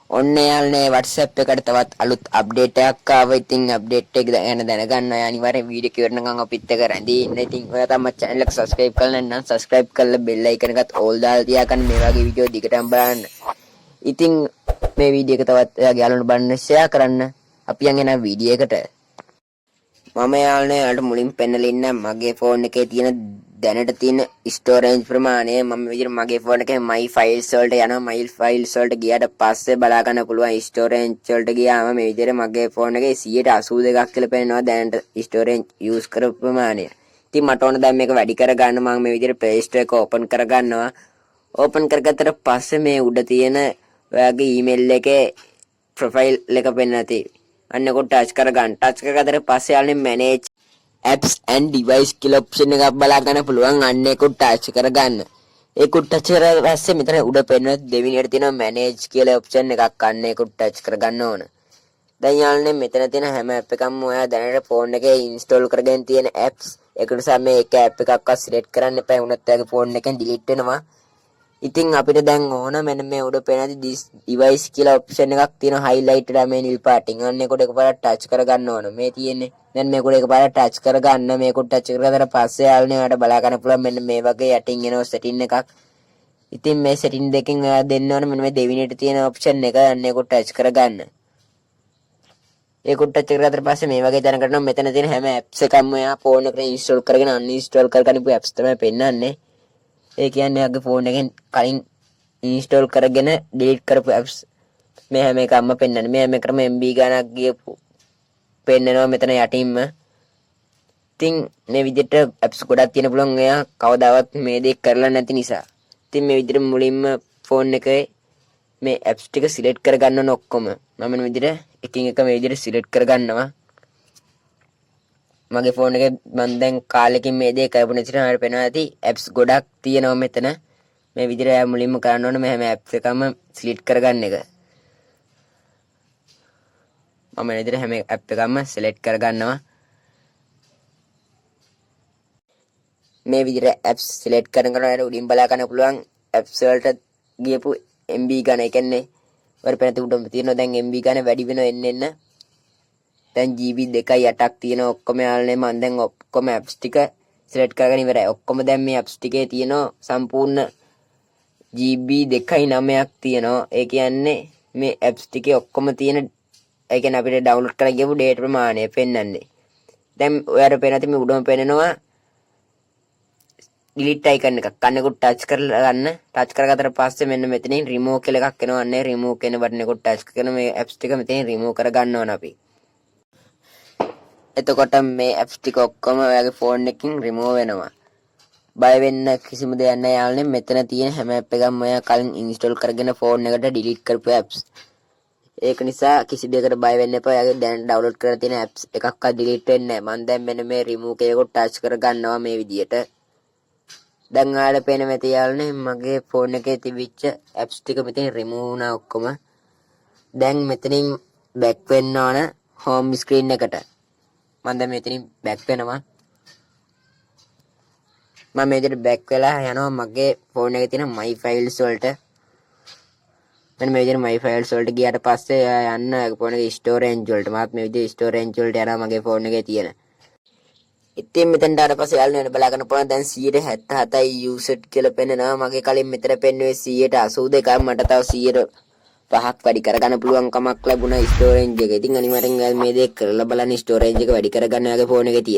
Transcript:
ඔන්න යාළුවනේ WhatsApp එකට තවත් අලුත් අප්ඩේට් එකක් ආවා. ඉතින් අප්ඩේට් එක ගැන දැනගන්න ඔය අනිවාර්යෙන් වීඩියෝ එක ඉවරනකම් අපිත් එක්ක රැඳී ඉන්න. ඉතින් ඔයා තාම channel එක subscribe කරලා නැත්නම් subscribe කරලා bell icon එකත් all දාලා තියාගන්න මේ වගේ වීඩියෝ දිගටම බලන්න. ඉතින් මේ වීඩියෝ එක තවත් ඔයාගේ යාළුවන්ට බලන්න share කරන්න. අපි යන් එන වීඩියෝ එකට. මම යාළුවනේ ඔයාලට මුලින් පෙන්නලා ඉන්න මගේ ෆෝන් එකේ තියෙන දැනට තියෙන ස්ටෝරේජ් ප්‍රමාණය මම විදිහට මගේ ෆෝන් එකේ my files වලට යනවා. my files වලට ගියාට පස්සේ බලා ගන්න පුළුවන් ස්ටෝරේජ් වලට ගියාම මේ විදිහට මගේ ෆෝන් එකේ 182ක් කියලා පෙන්නනවා දැනට ස්ටෝරේජ් යූස් කරපු ප්‍රමාණය. ඉතින් මට ඕන දැන් මේක වැඩි කරගන්න මම මේ විදිහට Play Store එක ඕපන් කරගන්නවා. ඕපන් කරගත්තට පස්සේ මේ උඩ තියෙන ඔයාගේ email එකේ profile එක පෙන්නලා තියෙයි. අන්න කොට ටච් කරගන්න. ටච් කරගත්තට පස්සේ යාළුවනේ manage apps and device කියලා option එකක් බලා ගන්න පුළුවන්. අන්න ඒක ටච් කරගන්න. ඒක ටච් කරලා පස්සේ මෙතන උඩ පෙන්වන දෙවෙනියට තියෙනවා manage කියලා option එකක්. අන්න ඒක ටච් කරගන්න ඕන. දැන් යාළුවනේ මෙතන තියෙන හැම app එකක්ම ඔයා දැනට phone එකේ install කරගෙන තියෙන apps. ඒක නිසා මේ එක app එකක්වත් select කරන්න එපා. උනත් ඔයාගේ phone එකෙන් delete වෙනවා. ඉතින් අපිට දැන් ඕන මෙන්න මේ උඩ පෙන්නන this device කියලා option එකක් තියෙනවා highlighted මේ නිල් පාටින්. අන්න ඒකට එකපාරට touch කරගන්න ඕන. මේ තියෙන්නේ. දැන් මේකට එකපාරට touch කරගන්න. මේකට touch කරගත්තට පස්සේ යාළුවනේ ඔයාලට බලා ගන්න පුළුවන් මෙන්න මේ වගේ යටින් එනවා setting එකක්. ඉතින් මේ setting දෙකෙන් ඔයා දෙන්න ඕන මෙන්න මේ දෙවෙනියට තියෙන option එක. අන්න ඒකට touch කරගන්න. ඒකට touch කරගත්තට පස්සේ මේ වගේ දැනගන්නවා මෙතන තියෙන හැම apps එකක්ම ඔයා phone එකට install කරගෙන uninstall කරගන්නපු apps තමයි පෙන්නන්නේ. ඒ කියන්නේ ඔයාගේ ෆෝන් එකෙන් කලින් ඉන්ස්ටෝල් කරගෙන ඩිලීට් කරපු apps මේ හැම එකක්ම පෙන්වන්නේ. මේ හැම එකම MB ගණනක් ගියපු පෙන්නනවා මෙතන යටින්ම. ඉතින් මේ විදිහට apps ගොඩක් තියෙන පුළුවන් ඔයා කවදාවත් මේ දේ කරලා නැති නිසා. ඉතින් මේ විදිහට මුලින්ම ෆෝන් එකේ මේ apps ටික සිලෙක්ට් කරගන්න ඕන ඔක්කොම. මම මේ විදිහට එකින් එක මේ විදිහට සිලෙක්ට් කරගන්නවා. මගේ ෆෝන් එකේ මම දැන් කාලෙකින් මේ දේ කරපු නිසා මට පේනවා ඇති apps ගොඩක් තියෙනවා මෙතන. මේ විදිහට මුලින්ම කරන්න ඕනේ මේ හැම apps එකම සිලෙක්ට් කරගන්න එක. මම මේ විදිහට හැම app එකම සිලෙක්ට් කරගන්නවා. මේ විදිහට apps සිලෙක්ට් කරනකොට උඩින් බලා ගන්න පුළුවන් apps වලට ගියපු MB ගණන. ඒ කියන්නේ වර පෙරට උඩම තියෙනවා දැන් MB ගණන වැඩි වෙනවා එන්න. දැන් GB 2.8ක් තියෙන ඔක්කොම යාළුවනේ මම දැන් ඔක්කොම apps ටික select කරගෙන ඉවරයි. ඔක්කොම දැන් මේ apps ටිකේ තියෙනවා සම්පූර්ණ GB 2.9ක් තියෙනවා. ඒ කියන්නේ මේ apps ටිකේ ඔක්කොම තියෙන ඒ කියන්නේ අපිට download කරලා ගියපු data ප්‍රමාණය පෙන්වන්නේ. දැන් ඔයාලට පේනත් මේ උඩම පෙන්නනවා delete icon එකක්. කන්නේකට touch කරලා ගන්න. touch කරගත්තට පස්සේ මෙන්න මෙතනින් remove කියලා එකක් එනවා. අන්නේ remove කියන බටන් එකට touch කරගෙන මේ apps ටික මෙතනින් remove කරගන්න ඕන අපි. එතකොට මේ apps ටික ඔක්කොම ඔයාගේ ෆෝන් එකකින් remove වෙනවා. බය වෙන්න කිසිම දෙයක් නැහැ යාළුවනේ. මෙතන තියෙන හැම app එකක්ම ඔයා කලින් install කරගෙන ෆෝන් එකට delete කරපු apps. ඒක නිසා කිසි දෙයකට බය වෙන්න එපා. ඔයාගේ දැන් download කරලා තියෙන apps එකක්වත් delete වෙන්නේ නැහැ. මම දැන් මෙන්න මේ remove එකකට touch කරගන්නවා මේ විදියට. දැන් ඔයාලට පේන මෙතන යාළුවනේ මගේ ෆෝන් එකේ තිබිච්ච apps ටික මෙතන remove වුණා ඔක්කොම. දැන් මෙතනින් back වෙන්න ඕන home screen එකට. මම දැන් මෙතනින් බෑක් වෙනවා. මම මේ විදිහට බෑක් වෙලා යනවා මගේ ෆෝන් එකේ තියෙන my files වලට. මෙන්න මේ විදිහට my files වලට ගියාට පස්සේ යන්න ෆෝන් එකේ storage වලට. මාත් මේ විදිහට storage වලට යනවා මගේ ෆෝන් එකේ තියෙන. ඉතින් මෙතනට ආවට පස්සේ යාළුවනේ බලා ගන්න පුළුවන් දැන් 177යි used කියලා පෙන්නනවා. මගේ කලින් මෙතන පෙන්නුවේ 182ක්. මට තව 5ක් වැඩි කරගන්න පුළුවන් කමක් ලැබුණා ස්ටෝරේජ් එක. ඉතින් අනිවාර්යෙන් මේ දේ කරලා බලන්න ස්ටෝරේජ් එක වැඩි කරගන්න යාගේ ෆෝන් එකේ තියෙන.